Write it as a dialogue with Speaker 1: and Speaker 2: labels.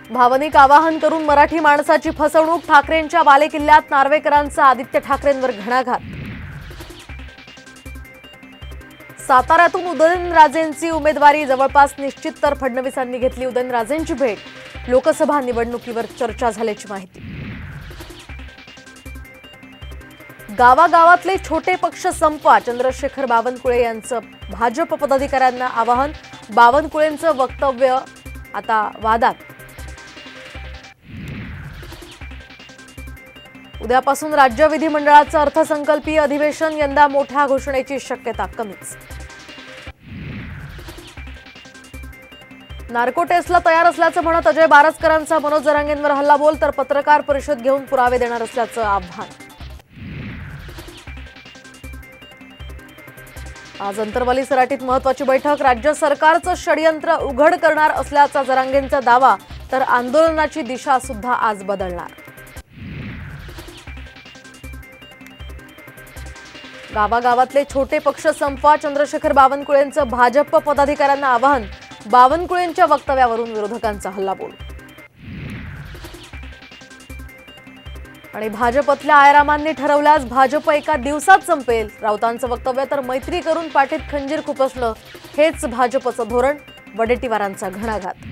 Speaker 1: भावनिक आवाहन करून मराठी माणसाची फसवणूक, ठाकरेंच्या बालेकिल्ल्यात नार्वेकरांचा आदित्य ठाकरेंवर घणाघात। साताऱ्यातून उदयनराजेंची उमेदवारी जवळपास निश्चित, तर फडणवीसांनी घेतली उदयनराजेंची भेट, लोकसभा निवडणुकीवर चर्चा झाल्याची माहिती। गावागावातले छोटे पक्ष संपवा, चंद्रशेखर बावनकुळे यांचं भाजप पदाधिकाऱ्यांना आवाहन, बावनकुळेंचं वक्तव्य आता वादात। उद्यापासून राज्य विधिमंडळाचं अर्थसंकल्पीय अधिवेशन, यंदा मोठ्या घोषणेची शक्यता कमीच। नार्को टेस्टला तयार असल्याचं म्हणत अजय बारसकरांचा मनोज जरांगेंवर हल्लाबोल, तर पत्रकार परिषद घेऊन पुरावे देणार असल्याचं आव्हान। आज अंतरवाली सराटीत महत्वाची बैठक, राज्य सरकारचं षडयंत्र उघड करणार असल्याचा जरांगेंचा दावा, तर आंदोलनाची दिशा सुद्धा आज बदलणार। गावागावातले छोटे पक्ष संपवा, चंद्रशेखर बावनकुळेंचं भाजप पदाधिकाऱ्यांना आवाहन, बावनकुळेंच्या वक्तव्यावरून विरोधकांचा हल्लाबोल। आणि भाजपतल्या आयरामांनी ठरवल्यास भाजप एका दिवसात संपेल, राऊतांचं वक्तव्य, तर मैत्री करून पाठीत खंजीर खुपसणं हेच भाजपचं धोरण, वडेट्टीवारांचा घणाघात।